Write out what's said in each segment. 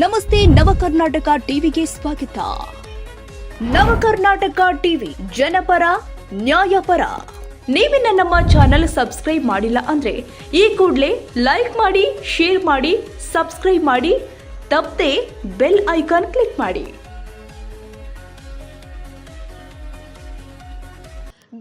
ನಮಸ್ತೆ ನವಕರ್ನಾಟಕ ಟಿವಿಗೆ ಸ್ವಾಗತ. ನವಕರ್ನಾಟಕ ಟಿವಿ ಜನಪರ ನ್ಯಾಯಪರ. ನೀವಿನ್ನ ನಮ್ಮ ಚಾನೆಲ್ ಸಬ್ಸ್ಕ್ರೈಬ್ ಮಾಡಿಲ್ಲ ಅಂದ್ರೆ ಈ ಕೂಡಲೇ ಲೈಕ್ ಮಾಡಿ, ಶೇರ್ ಮಾಡಿ, ಸಬ್ಸ್ಕ್ರೈಬ್ ಮಾಡಿ, ತಪ್ಪದೆ ಬೆಲ್ ಐಕಾನ್ ಕ್ಲಿಕ್ ಮಾಡಿ.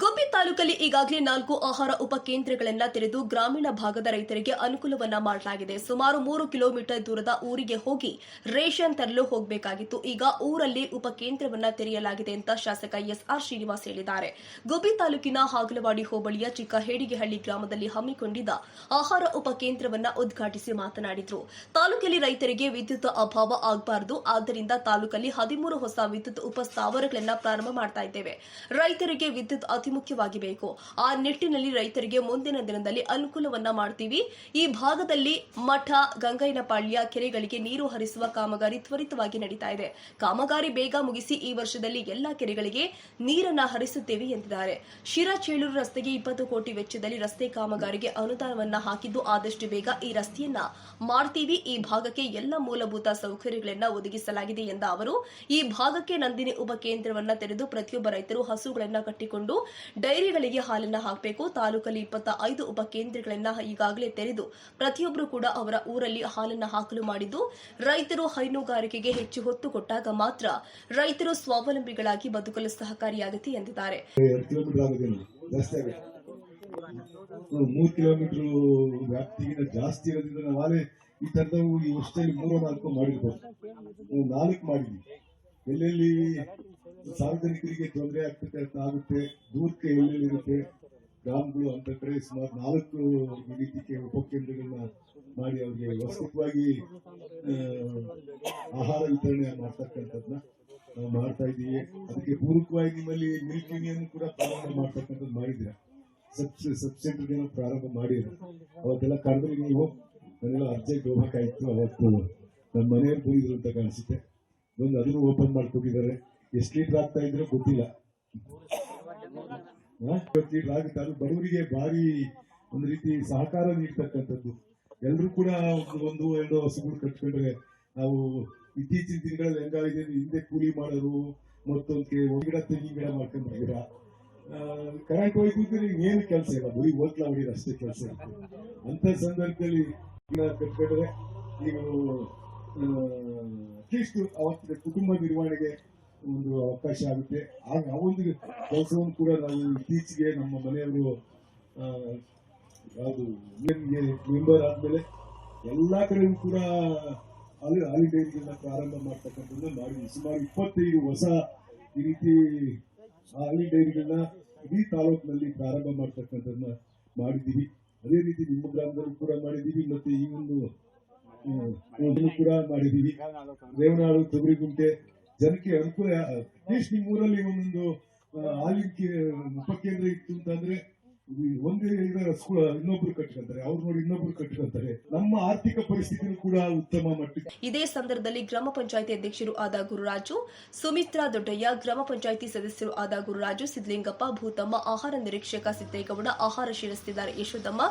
ಗುಬ್ಬಿ ತಾಲೂಕಲ್ಲಿ ಈಗಾಗಲೇ 4 ಆಹಾರ ಉಪಕೇಂದ್ರಗಳನ್ನು ತೆರೆದು ಗ್ರಾಮೀಣ ಭಾಗದ ರೈತರಿಗೆ ಅನುಕೂಲವನ್ನ ಮಾಡಲಾಗಿದೆ. ಸುಮಾರು 3 ಕಿಲೋಮೀಟರ್ ದೂರದ ಊರಿಗೆ ಹೋಗಿ ರೇಷನ್ ತರಲು ಹೋಗಬೇಕಾಗಿತ್ತು. ಈಗ ಊರಲ್ಲಿ ಉಪಕೇಂದ್ರವನ್ನ ತೆರೆಯಲಾಗಿದೆ ಅಂತ ಶಾಸಕ ಎಸ್ಆರ್ ಶ್ರೀನಿವಾಸ್ ಹೇಳಿದ್ದಾರೆ. ಗುಬ್ಬಿ ತಾಲೂಕಿನ ಹಾಗಲವಾಡಿ ಹೋಬಳಿಯ ಚಿಕ್ಕಹೇಡಿಗೆಹಳ್ಳಿ ಗ್ರಾಮದಲ್ಲಿ ಹಮ್ಮಿಕೊಂಡಿದ್ದ ಆಹಾರ ಉಪಕೇಂದ್ರವನ್ನ ಉದ್ಘಾಟಿಸಿ ಮಾತನಾಡಿದರು. ತಾಲೂಕಲ್ಲಿ ರೈತರಿಗೆ ವಿದ್ಯುತ್ ಅಭಾವ ಆಗಬಾರದು, ಆದ್ದರಿಂದ ತಾಲೂಕಲ್ಲಿ 13 ಹೊಸ ವಿದ್ಯುತ್ ಉಪಸ್ಥಾವರಗಳನ್ನು ಪ್ರಾರಂಭ ಮಾಡ್ತಾ ಇದ್ದೇವೆ. ರೈತರಿಗೆ ವಿದ್ಯುತ್ ಅತಿ ಮುಖ್ಯವಾಗಿ ಬೇಕು. ಆ ನಿಟ್ಟಿನಲ್ಲಿ ರೈತರಿಗೆ ಮುಂದಿನ ದಿನದಲ್ಲಿ ಅನುಕೂಲವನ್ನ ಮಾಡ್ತೀವಿ. ಈ ಭಾಗದಲ್ಲಿ ಮಠ, ಗಂಗಯ್ಯನಪಾಳ್ಯ ಕೆರೆಗಳಿಗೆ ನೀರು ಹರಿಸುವ ಕಾಮಗಾರಿ ತ್ವರಿತವಾಗಿ ನಡೀತಾ ಇದೆ. ಕಾಮಗಾರಿ ಬೇಗ ಮುಗಿಸಿ ಈ ವರ್ಷದಲ್ಲಿ ಎಲ್ಲಾ ಕೆರೆಗಳಿಗೆ ನೀರನ್ನ ಹರಿಸುತ್ತೇವೆ ಎಂದಿದ್ದಾರೆ. ಶಿರಾ-ಚೇಳೂರು ರಸ್ತೆಗೆ 20 ಕೋಟಿ ವೆಚ್ಚದಲ್ಲಿ ರಸ್ತೆ ಕಾಮಗಾರಿಗೆ ಅನುದಾನವನ್ನ ಹಾಕಿದ್ದು ಆದಷ್ಟು ಬೇಗ ಈ ರಸ್ತೆಯನ್ನ ಮಾಡ್ತೀವಿ. ಈ ಭಾಗಕ್ಕೆ ಎಲ್ಲ ಮೂಲಭೂತ ಸೌಕರ್ಯಗಳನ್ನ ಒದಗಿಸಲಾಗಿದೆ ಎಂದ ಅವರು, ಈ ಭಾಗಕ್ಕೆ ನಂದಿನಿ ಉಪಕೇಂದ್ರವನ್ನ ತೆರೆದು ಪ್ರತಿಯೊಬ್ಬ ರೈತರು ಹಸುಗಳನ್ನ ಕಟ್ಟಿಕೊಂಡು ಡೈರಿಗಳಿಗೆ ಹಾಲನ್ನ ಹಾಕಬೇಕು. ತಾಲೂಕಲ್ಲಿ 25 ಉಪಕೇಂದ್ರಗಳನ್ನ ಈಗಾಗಲೇ ತೆರೆದು ಪ್ರತಿಯೊಬ್ಬರು ಕೂಡ ಅವರ ಊರಲ್ಲಿ ಹಾಲನ್ನ ಹಾಕಲು ಮಾಡಿದ್ದು, ರೈತರು ಹೈನುಗಾರಿಕೆಗೆ ಹೆಚ್ಚು ಹೊತ್ತು ಕೊಟ್ಟಾಗ ಮಾತ್ರ ರೈತರು ಸ್ವಾವಲಂಬಿಗಳಾಗಿ ಬದುಕಲು ಸಹಕಾರಿಯಾಗುತ್ತೆ ಎಂದಿದ್ದಾರೆ. 3 ಕಿಲೋಮೀಟರ್ ವ್ಯಾಪ್ತಿಗಿಂತ ಜಾಸ್ತಿ ಇರೋದ್ರಿಂದ ನಾವೇ ಈ ತರದವು ಈ ವರ್ಷದಲ್ಲಿ 3-4 ಮಾಡಿರ್ಬೋದು. 4 ಮಾಡಿದ್ವಿ. ಎಲ್ಲೆಲ್ಲಿ ಸಾರ್ವಜನಿಕರಿಗೆ ತೊಂದರೆ ಆಗುತ್ತೆ, ದೂರಕ್ಕೆ ಎಲ್ಲೆಲ್ಲಿ ಇರುತ್ತೆ ಗ್ರಾಮಗಳು ಅಂತ ಕಡೆ ಸುಮಾರು 4 ರೀತಿಯ ಉಪಕೇಂದ್ರಗಳನ್ನ ಮಾಡಿ ಅವ್ರಿಗೆ ವ್ಯವಸ್ಥಿತವಾಗಿ ಆಹಾರ ವಿತರಣೆ ಮಾಡ್ತಕ್ಕಂಥದ್ದನ್ನ ನಾವು ಮಾಡ್ತಾ ಇದ್ದೀವಿ. ಅದಕ್ಕೆ ಪೂರಕವಾಗಿ ನಿಮ್ಮಲ್ಲಿ ಮಿಲ್ಕ್ ಯೂನಿಯನ್ ಕೂಡ ಪ್ರಾರಂಭ ಮಾಡ್ತಕ್ಕಂಥದ್ದು ಮಾಡಿದ್ದೀರಾ. ಸಬ್ ಸೆಂಟರ್ ಪ್ರಾರಂಭ ಮಾಡಿದ್ರು. ಅವತ್ತೆಲ್ಲ ಕರೆದ್ರೆ ನೀವು ನಾನೆಲ್ಲ ಅರ್ಜೆಂಟ್ ಹೋಗ್ಬೇಕಾಯ್ತು. ಅವತ್ತು ನಮ್ಮ ಮನೆಯವ್ರು ಬಂದಿದ್ರು ಅಂತ ಕಾಣಿಸುತ್ತೆ. ಬಂದು ಅದನ್ನು ಓಪನ್ ಮಾಡ್ಕೊಟ್ಟಿದ್ದಾರೆ. ಎಷ್ಟು ಲೀಟರ್ ಆಗ್ತಾ ಇದ್ರು ಗೊತ್ತಿಲ್ಲ. 20 ಲೀಟರ್ ಆಗುತ್ತೆ. ಅದು ಬಡವರಿಗೆ ಭಾರಿ ಒಂದು ರೀತಿ ಸಹಕಾರ ನೀಡ್ತಕ್ಕಂಥದ್ದು. ಎಲ್ಲರೂ ಕೂಡ 1-2 ಹಸುಗಳು ಕಟ್ಕೊಂಡ್ರೆ ನಾವು ಇತ್ತೀಚಿನ ದಿನಗಳಲ್ಲಿ ಹೆಂಗಾಗಿದೆ, ಹಿಂದೆ ಕೂಲಿ ಮಾಡೋರು ಮತ್ತೊಂದು ಗಿಡ ತೆಂಗಿನ ಗಿಡ ಮಾಡ್ಕೊಂಡ್ಬಿಟ್ಟಿರ. ಕರೆಂಟ್ ಹೋಯ್ತು ಏನು ಕೆಲಸ ಇಲ್ಲ, ಬರೀ ಹೋಟ್ಲ ಹೊಡಿಯೋದು ಅಷ್ಟೇ ಕೆಲಸ ಇರುತ್ತೆ. ಅಂತ ಸಂದರ್ಭದಲ್ಲಿ ಕಟ್ಕೊಂಡ್ರೆ ನೀವು ಅಟ್ಲೀಸ್ಟ್ ಅವತ್ತಿನ ಕುಟುಂಬ ನಿರ್ವಹಣೆಗೆ ಒಂದು ಅವಕಾಶ ಆಗುತ್ತೆ. ಆಗ ಆ ಒಂದು ಕೆಲಸವನ್ನು ಕೂಡ ನಾವು ಇತ್ತೀಚೆಗೆ ನಮ್ಮ ಮನೆಯವರು ಯಾವುದು ಮೆಂಬರ್ ಆದ್ಮೇಲೆ ಎಲ್ಲಾ ಕಡೆಯೂ ಕೂಡ ಹಾಲಿ ಡೈರಿಗಳನ್ನ ಪ್ರಾರಂಭ ಮಾಡ್ತಕ್ಕಂಥದ್ದನ್ನ ಮಾಡಿದ್ವಿ. ಸುಮಾರು 25 ಹೊಸ ಈ ರೀತಿ ಹಾಲಿ ಡೈರಿಗಳನ್ನ ಇಡೀ ತಾಲೂಕಿನಲ್ಲಿ ಪ್ರಾರಂಭ ಮಾಡ್ತಕ್ಕಂಥದ್ದನ್ನ ಮಾಡಿದ್ದೀವಿ. ಅದೇ ರೀತಿ ನಿಮ್ಮ ಗ್ರಾಮದಲ್ಲೂ ಕೂಡ ಮಾಡಿದ್ದೀವಿ. ಮತ್ತೆ ಈ ಒಂದು ಕೂಡ ಮಾಡಿದ್ದೀವಿ. ದೇವನಾಳು, ತೊಗರಿಗುಂಟೆ ಜನಕ್ಕೆ ಅನುಕೂಲ. ಅಟ್ಲೀಸ್ಟ್ ನಿಮ್ಮ ಊರಲ್ಲಿ ಒಂದೊಂದು ಹಾಲಿನ ಉಪಕೇಂದ್ರ ಇತ್ತು ಅಂತಂದ್ರೆ ಒಂದೇ ಇನ್ನೊಬ್ರು ಕಟ್ಕೊಂತಾರೆ, ಅವ್ರು ನೋಡಿ ಇನ್ನೊಬ್ರು ಕಟ್ಕೊಂತಾರೆ. ನಮ್ಮ ಆರ್ಥಿಕ ಪರಿಸ್ಥಿತಿನೂ ಕೂಡ ಉತ್ತಮ ಮಟ್ಟಕ್ಕೆ. ಇದೇ ಸಂದರ್ಭದಲ್ಲಿ ಗ್ರಾಮ ಪಂಚಾಯಿತಿ ಅಧ್ಯಕ್ಷರು ಆದ ಗುರುರಾಜು, ಸುಮಿತ್ರಾ ದೊಡ್ಡಯ್ಯ, ಗ್ರಾಮ ಪಂಚಾಯಿತಿ ಸದಸ್ಯರು ಆದ ಗುರುರಾಜು, ಸಿದ್ದಲಿಂಗಪ್ಪ, ಭೂತಮ್ಮ, ಆಹಾರ ನಿರೀಕ್ಷಕ ಸಿದ್ದೇಗೌಡ, ಆಹಾರ ಶಿರಸ್ತಿದಾರ ಯಶೋದಮ್ಮ,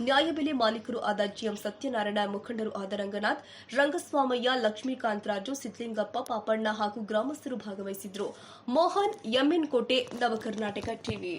ನ್ಯಾಯಬೆಲೆ ಮಾಲೀಕರು ಆದ ಜಿಎಂ ಸತ್ಯನಾರಾಯಣ, ಮುಖಂಡರು ಆದ ರಂಗನಾಥ್, ರಂಗಸ್ವಾಮಯ್ಯ, ಲಕ್ಷ್ಮೀಕಾಂತ್ ರಾಜು, ಸಿದ್ದಲಿಂಗಪ್ಪ, ಪಾಪಣ್ಣ ಹಾಗೂ ಗ್ರಾಮಸ್ಥರು ಭಾಗವಹಿಸಿದ್ರು. ಮೋಹನ್, ಎಂಎನ್ ಕೋಟೆ, ನವಕರ್ನಾಟಕ ಟಿವಿ.